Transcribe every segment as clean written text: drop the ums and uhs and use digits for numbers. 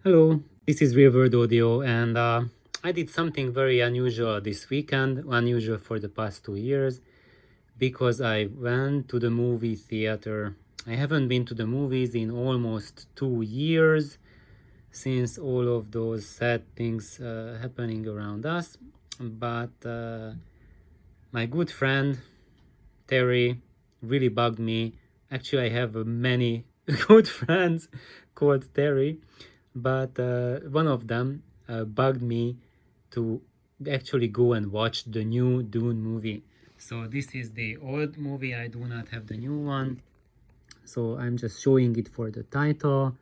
Hello, this is Real World Audio, and I did something very unusual this weekend, unusual for the past 2 years, because I went to the movie theater. I haven't been to the movies in almost 2 years since all of those sad things happening around us, but my good friend Terry really bugged me. Actually, I have many good friends called Terry, but one of them bugged me to actually go and watch the new Dune movie. So this is the old movie. I do not have the new one. So I'm just showing it for the title.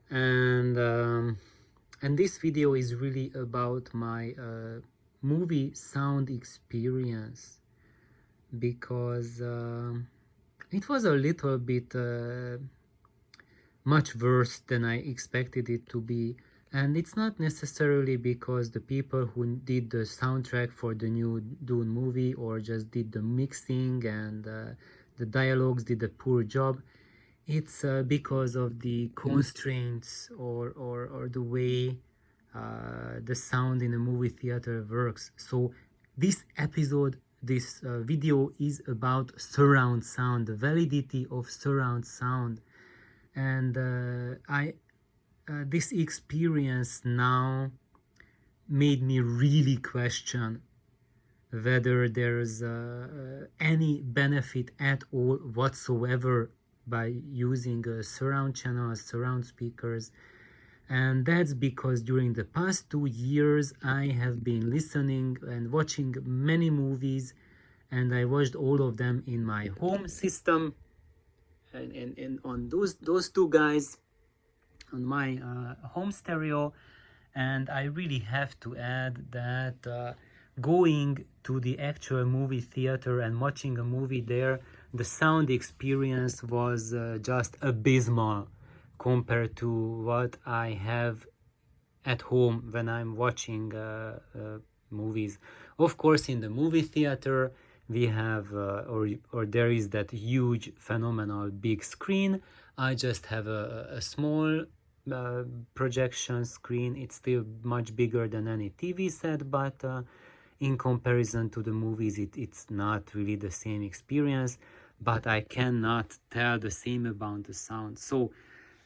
And this video is really about my movie sound experience, because it was a little bit much worse than I expected it to be. And it's not necessarily because the people who did the soundtrack for the new Dune movie or just did the mixing and the dialogues did a poor job. It's because of the constraints or the way the sound in a movie theater works. So this episode, this video is about surround sound, the validity of surround sound. And this experience now made me really question whether there's any benefit at all whatsoever by using surround channels, surround speakers. And that's because during the past 2 years I have been listening and watching many movies, and I watched all of them in my home system, and on those two guys on my home stereo. And I really have to add that going to the actual movie theater and watching a movie there, the sound experience was just abysmal compared to what I have at home when I'm watching movies. Of course, in the movie theater, we have or there is that huge phenomenal big screen. I just have a small projection screen. It's still much bigger than any TV set, but in comparison to the movies, it's not really the same experience. But I cannot tell the same about the sound. So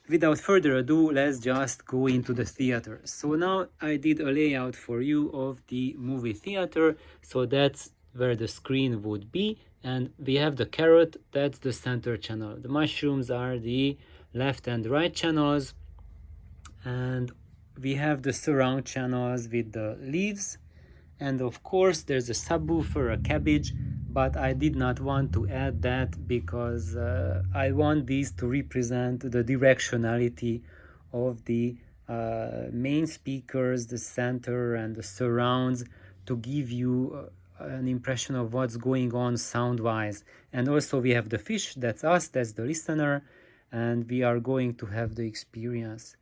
without further ado, let's just go into the theater. So now I did a layout for you of the movie theater. So that's where the screen would be. And we have the carrot, that's the center channel. The mushrooms are the left and right channels. And we have the surround channels with the leaves. And of course, there's a subwoofer, a cabbage, but I did not want to add that because I want these to represent the directionality of the main speakers, the center and the surrounds, to give you an impression of what's going on sound-wise. And also we have the fish, that's us, that's the listener, and we are going to have the experience.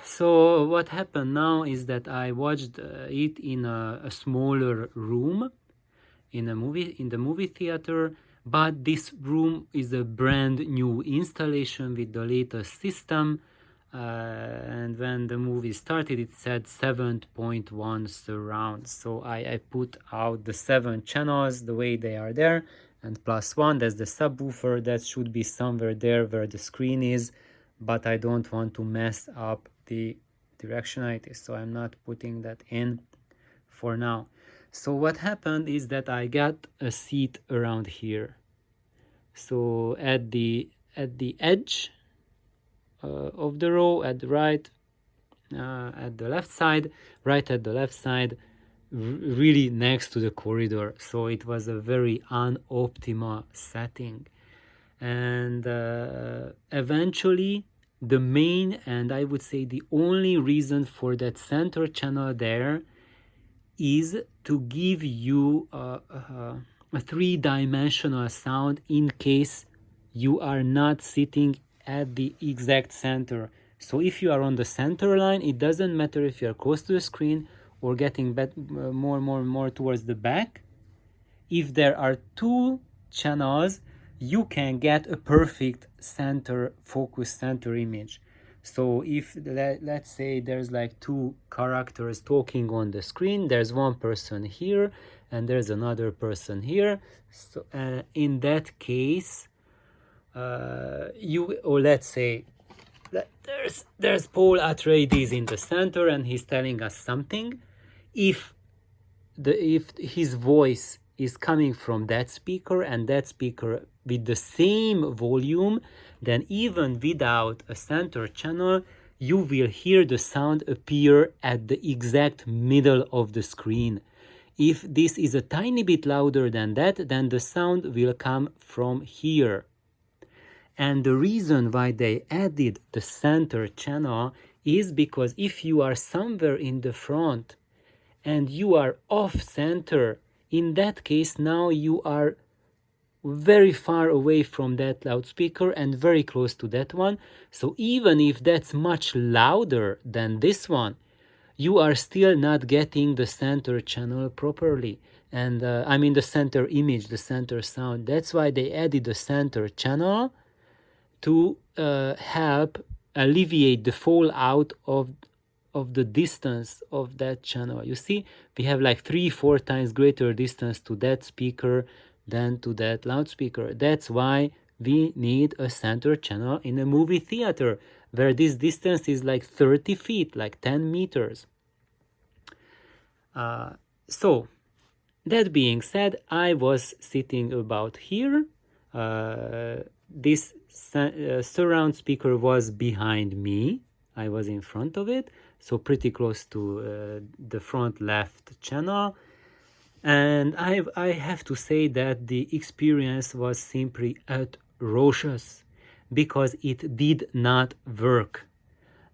So what happened now is that I watched it in a smaller room in the movie theater, but this room is a brand new installation with the latest system, and when the movie started it said 7.1 surround. So I put out the 7 channels the way they are there, and plus 1, that's the subwoofer, that should be somewhere there where the screen is, but I don't want to mess up the directionality, so I'm not putting that in for now. So what happened is that I got a seat around here. So at the edge of the row, at the right, at the left side, right at the left side, really next to the corridor. So it was a very unoptimal setting. And eventually the main, and I would say the only reason for that center channel there is to give you a three-dimensional sound in case you are not sitting at the exact center. So if you are on the center line, it doesn't matter if you are close to the screen or getting more towards the back. If there are 2 channels, you can get a perfect center focus, center image. So if let's say there's like two characters talking on the screen, there's one person here and there's another person here. So in that case, or let's say there's Paul Atreides in the center and he's telling us something. If his voice is coming from that speaker and that speaker with the same volume, then even without a center channel, you will hear the sound appear at the exact middle of the screen. If this is a tiny bit louder than that, then the sound will come from here. And the reason why they added the center channel is because if you are somewhere in the front and you are off center, in that case now you are very far away from that loudspeaker and very close to that one. So even if that's much louder than this one, you are still not getting the center channel properly. And I mean the center image, the center sound. That's why they added the center channel to help alleviate the fallout of the distance of that channel. You see, we have like 3-4 times greater distance to that speaker than to that loudspeaker. That's why we need a center channel in a movie theater, where this distance is like 30 feet, like 10 meters. So, that being said, I was sitting about here. This surround speaker was behind me. I was in front of it, so pretty close to the front left channel. And I have to say that the experience was simply atrocious because it did not work.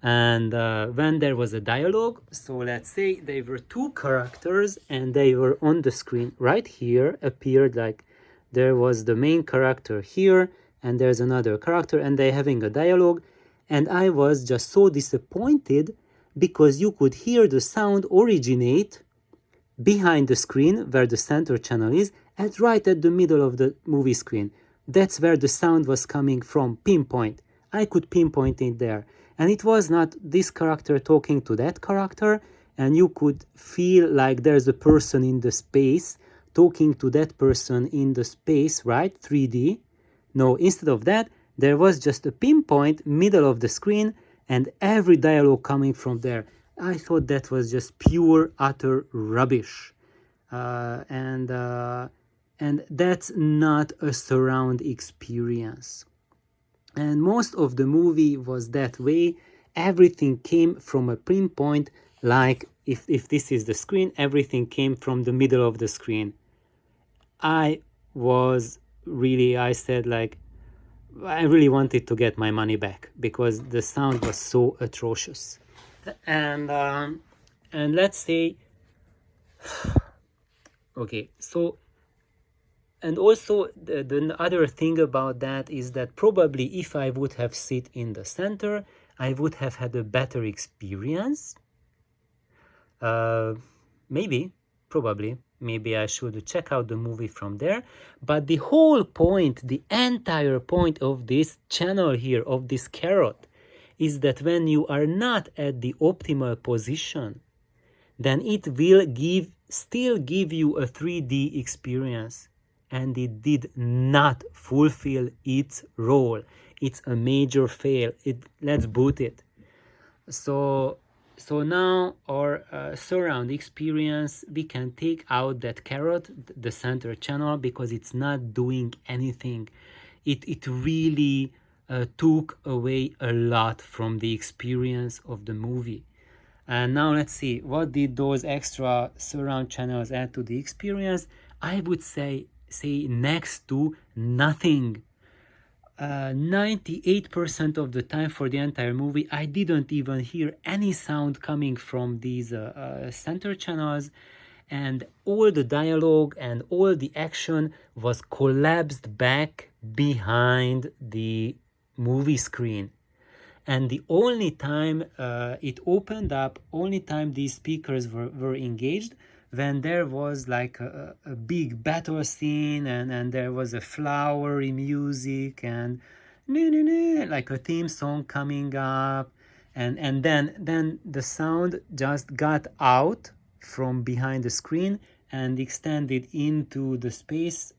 And when there was a dialogue, so let's say there were two characters and they were on the screen right here, appeared like there was the main character here and there's another character and they're having a dialogue, and I was just so disappointed because you could hear the sound originate behind the screen where the center channel is, and right at the middle of the movie screen. That's where the sound was coming from, pinpoint. I could pinpoint it there. And it was not this character talking to that character, and you could feel like there's a person in the space talking to that person in the space, right? 3D. No, instead of that, there was just a pinpoint middle of the screen and every dialogue coming from there. I thought that was just pure, utter rubbish. And that's not a surround experience. And most of the movie was that way. Everything came from a pinpoint, like if this is the screen, everything came from the middle of the screen. I said like, I really wanted to get my money back because the sound was so atrocious. And let's say, okay, so, and also the other thing about that is that probably if I would have sit in the center, I would have had a better experience. Maybe I should check out the movie from there. But the whole point, the entire point of this channel here, of this carrot, is that when you are not at the optimal position, then it will still give you a 3D experience. And it did not fulfill its role. It's a major fail. Let's boot it. So now our surround experience, we can take out that carrot, the center channel, because it's not doing anything. It really took away a lot from the experience of the movie. And now let's see, what did those extra surround channels add to the experience? I would say next to nothing. 98% of the time for the entire movie, I didn't even hear any sound coming from these center channels, and all the dialogue and all the action was collapsed back behind the movie screen. And the only time it opened up, only time these speakers were engaged, when there was like a big battle scene and there was a flowery music and like a theme song coming up, and then the sound just got out from behind the screen and extended into the space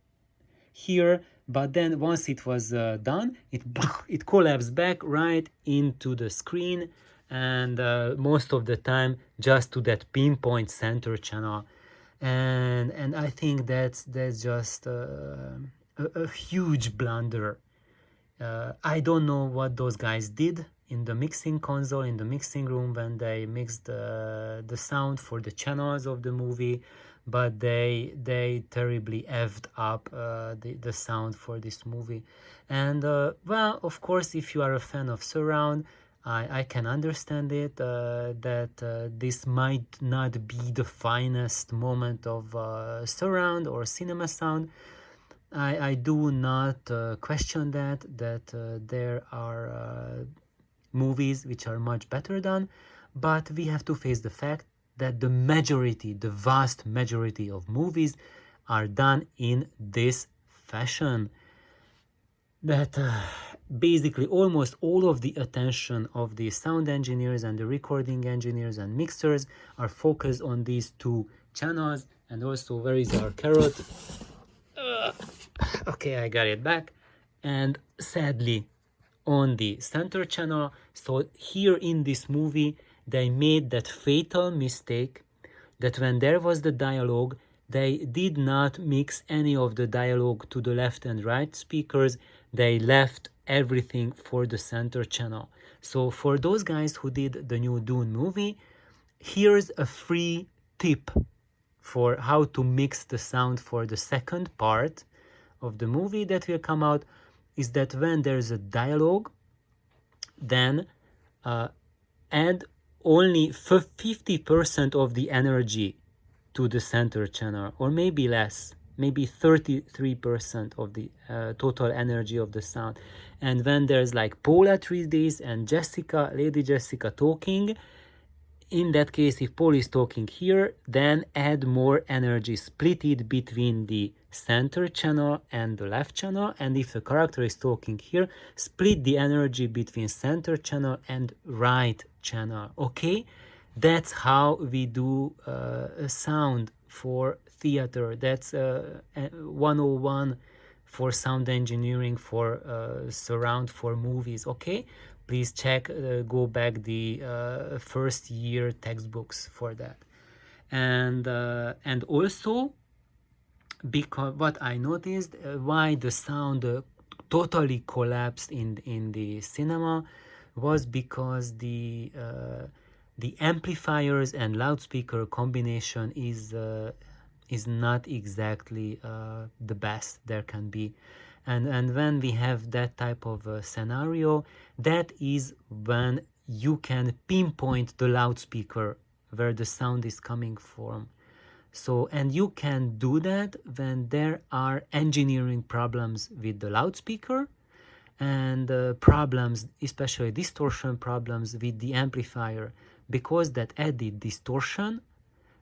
here, but then once it was done, it collapsed back right into the screen, and most of the time just to that pinpoint center channel. And I think that's just a huge blunder. I don't know what those guys did in the mixing console, in the mixing room, when they mixed the sound for the channels of the movie, but they terribly effed up the sound for this movie. And well, of course, if you are a fan of surround, I can understand it, that this might not be the finest moment of surround or cinema sound. I do not question that there are movies which are much better done, but we have to face the fact that the majority, the vast majority of movies are done in this fashion, that basically almost all of the attention of the sound engineers and the recording engineers and mixers are focused on these two channels. And also, where is our carrot? Okay, I got it back. And sadly, on the center channel. So here in this movie, they made that fatal mistake that when there was the dialogue, they did not mix any of the dialogue to the left and right speakers. They left everything for the center channel. So for those guys who did the new Dune movie, here's a free tip for how to mix the sound for the second part of the movie that will come out, is that when there's a dialogue, then add only 50% of the energy to the center channel, or maybe less, maybe 33% of the total energy of the sound. And when there's like Paul Atreides and Lady Jessica talking, in that case, if Paul is talking here, then add more energy, split it between the center channel and the left channel. And if the character is talking here, split the energy between center channel and right channel. Okay, that's how we do a sound for theater. That's 101 for sound engineering for surround for movies. Okay, please check, go back the first year textbooks for that. And also, because what I noticed, why the sound totally collapsed in the cinema, was because the amplifiers and loudspeaker combination is not exactly the best there can be. And when we have that type of scenario, that is when you can pinpoint the loudspeaker where the sound is coming from. So, and you can do that when there are engineering problems with the loudspeaker, and problems, especially distortion problems with the amplifier, because that added distortion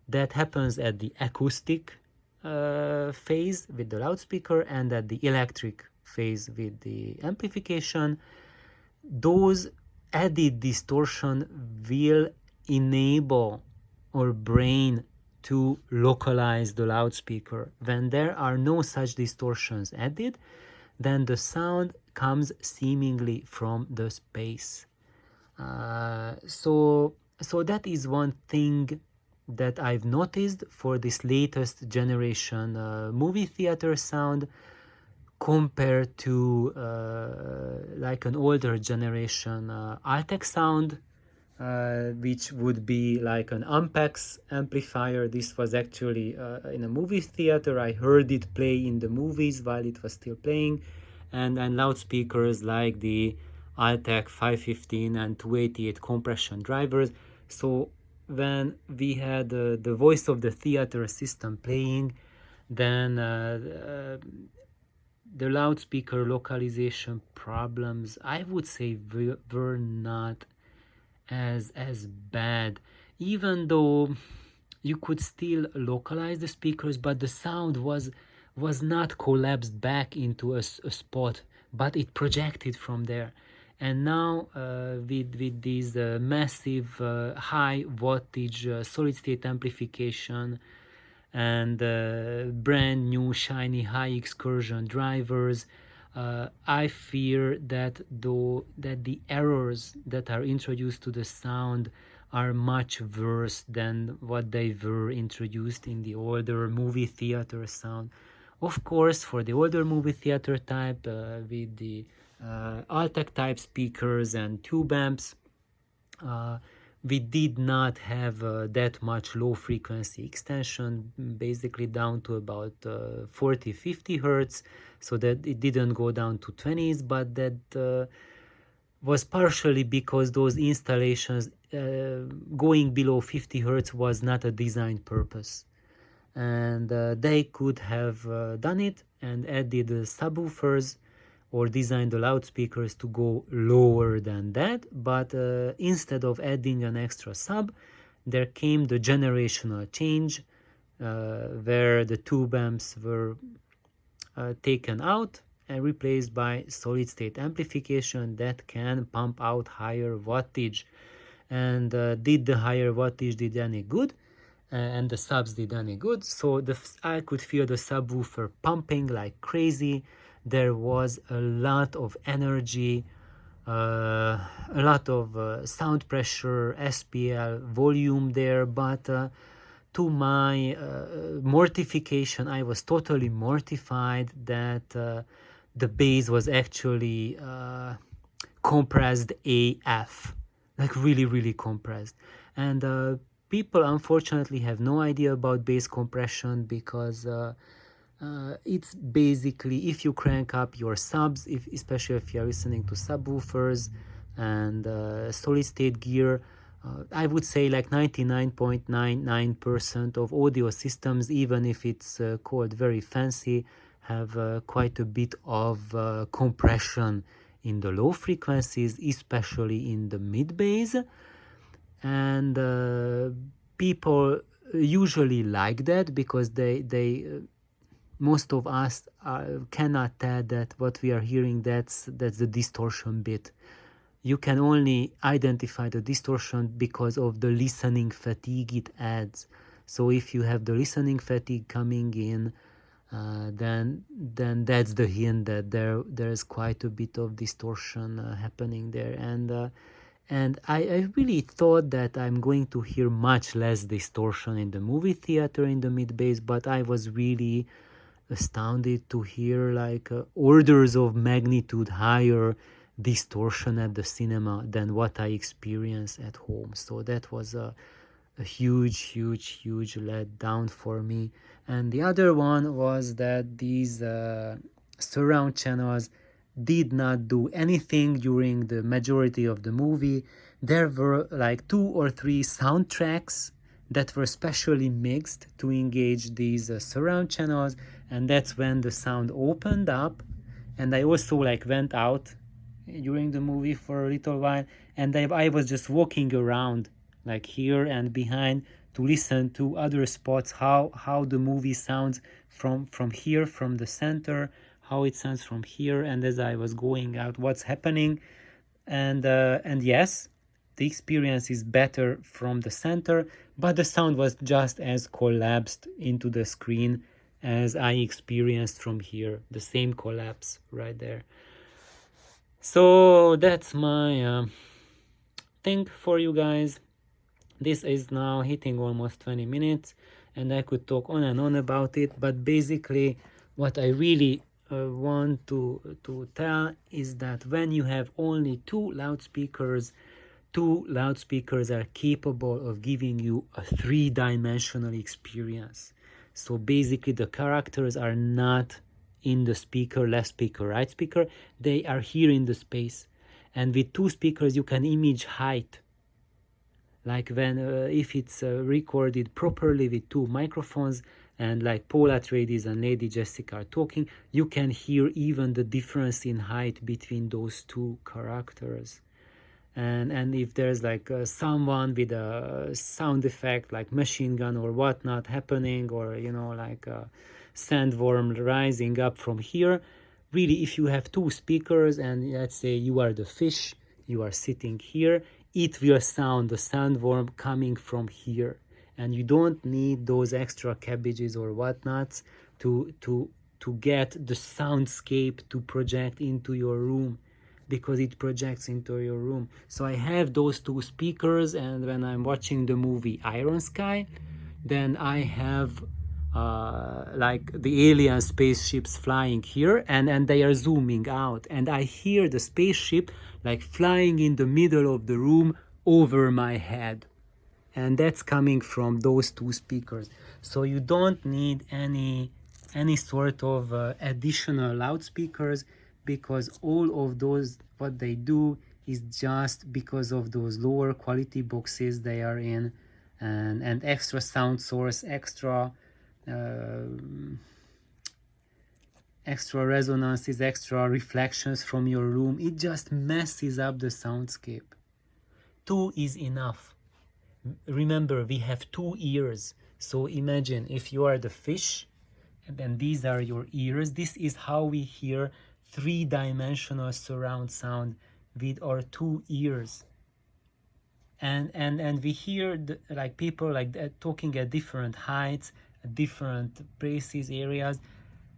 that happens at the acoustic phase with the loudspeaker and at the electric phase with the amplification, those added distortion will enable our brain to localize the loudspeaker. When there are no such distortions added, then the sound comes seemingly from the space. So that is one thing that I've noticed for this latest generation movie theater sound, compared to like an older generation Altec sound, which would be like an Ampex amplifier. This was actually in a movie theater. I heard it play in the movies while it was still playing, and loudspeakers like the Altec 515 and 288 compression drivers. So when we had the voice of the theater system playing, then the loudspeaker localization problems, I would say, were not as bad, even though you could still localize the speakers, but the sound was not collapsed back into a spot, but it projected from there. And now with these massive high wattage solid state amplification and brand new shiny high excursion drivers, I fear that the errors that are introduced to the sound are much worse than what they were introduced in the older movie theater sound. Of course, for the older movie theater type with the Altec type speakers and tube amps, we did not have that much low frequency extension, basically down to about 40-50 hertz, so that it didn't go down to 20s, but that was partially because those installations going below 50 hertz was not a design purpose, and they could have done it and added subwoofers or designed the loudspeakers to go lower than that, but instead of adding an extra sub, there came the generational change where the tube amps were taken out and replaced by solid state amplification that can pump out higher wattage. And did the higher wattage did any good? And the subs did any good? So I could feel the subwoofer pumping like crazy. There was a lot of energy, a lot of sound pressure, SPL, volume there, but to my mortification, I was totally mortified that the bass was actually compressed AF, like really, really compressed. And people unfortunately have no idea about bass compression because it's basically if you crank up your subs, especially if you're listening to subwoofers and solid state gear, I would say like 99.99% of audio systems, even if it's called very fancy, have quite a bit of compression in the low frequencies, especially in the mid bass. And people usually like that because they most of us cannot tell that what we are hearing, that's the distortion bit. You can only identify the distortion because of the listening fatigue it adds. So if you have the listening fatigue coming in, then that's the hint that there's quite a bit of distortion happening there. And I really thought that I'm going to hear much less distortion in the movie theater in the mid bass, but I was really astounded to hear like orders of magnitude higher distortion at the cinema than what I experienced at home. So that was a huge letdown for me. And the other one was that these surround channels did not do anything during the majority of the movie. There were like 2 or 3 soundtracks that were specially mixed to engage these surround channels, and that's when the sound opened up. And I also like went out during the movie for a little while, and I was just walking around like here and behind to listen to other spots, how the movie sounds from here, from the center, how it sounds from here, and as I was going out, what's happening. And yes, the experience is better from the center, but the sound was just as collapsed into the screen as I experienced from here, the same collapse right there. So that's my thing for you guys. This is now hitting almost 20 minutes, and I could talk on and on about it, but basically what I really want to tell is that when you have only two loudspeakers are capable of giving you a three-dimensional experience. So basically the characters are not in the speaker, left speaker, right speaker, they are here in the space. And with two speakers you can image height. Like when if it's recorded properly with two microphones, and like Paul Atreides and Lady Jessica are talking, you can hear even the difference in height between those two characters. And if there's like someone with a sound effect like machine gun or whatnot happening, or like a sandworm rising up from here, really, if you have two speakers and let's say you are the fish, you are sitting here, it will sound the sandworm coming from here, and you don't need those extra cabbages or whatnots to get the soundscape to project into your room, because it projects into your room. So I have those two speakers, and when I'm watching the movie Iron Sky, then I have like the alien spaceships flying here, and they are zooming out, and I hear the spaceship like flying in the middle of the room over my head, and that's coming from those two speakers. So you don't need any sort of additional loudspeakers, because all of those, what they do is just because of those lower quality boxes they are in, and extra sound source, extra resonances, extra reflections from your room. It just messes up the soundscape. Two is enough. Remember, we have two ears. So imagine if you are the fish, and then these are your ears. This is how we hear three-dimensional surround sound with our two ears. And we hear like people like that talking at different heights, at different places, areas,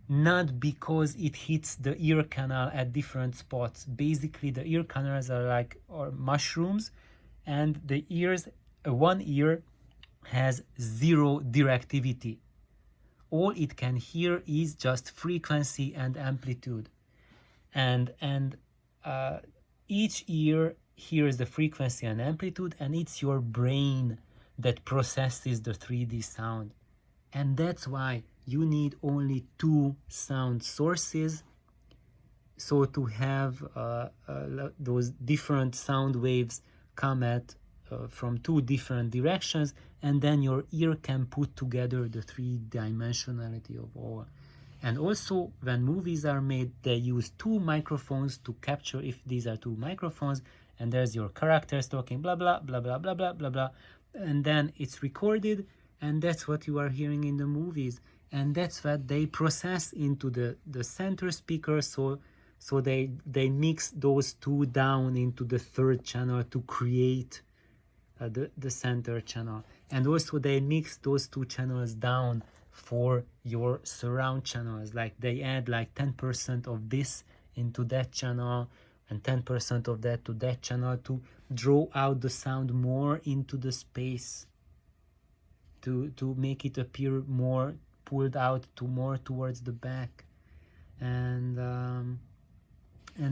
not because it hits the ear canal at different spots. Basically, the ear canals are like or mushrooms, and the ears, one ear has zero directivity. All it can hear is just frequency and amplitude, and each ear hears the frequency and amplitude, and it's your brain that processes the 3D sound. And that's why you need only two sound sources, so to have those different sound waves come at from two different directions, and then your ear can put together the three-dimensionality of all. And also, when movies are made, they use two microphones to capture, if these are two microphones, and there's your characters talking blah blah blah blah blah blah blah blah, and then it's recorded, and that's what you are hearing in the movies, and that's what they process into the center speaker. So they mix those two down into the third channel to create the center channel, and also they mix those two channels down for your surround channels. Like they add like 10% of this into that channel and 10% of that to that channel to draw out the sound more into the space, to make it appear more pulled out to more towards the back. And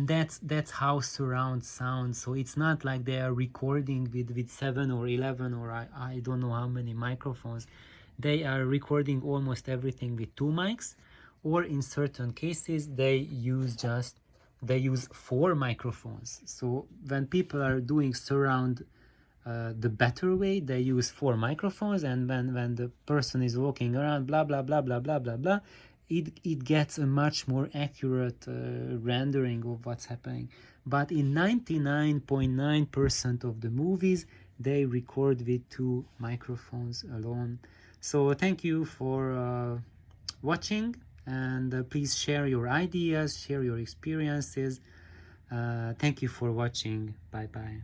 that's how surround sounds. So it's not like they are recording with 7 or 11 or I don't know how many microphones. They are recording almost everything with two mics, or in certain cases they use 4 microphones. So when people are doing surround the better way, they use 4 microphones, and when the person is walking around blah blah blah blah blah blah blah, it gets a much more accurate rendering of what's happening. But in 99.9% of the movies, they record with 2 microphones alone. So thank you for watching, and please share your ideas, share your experiences. Thank you for watching. Bye bye.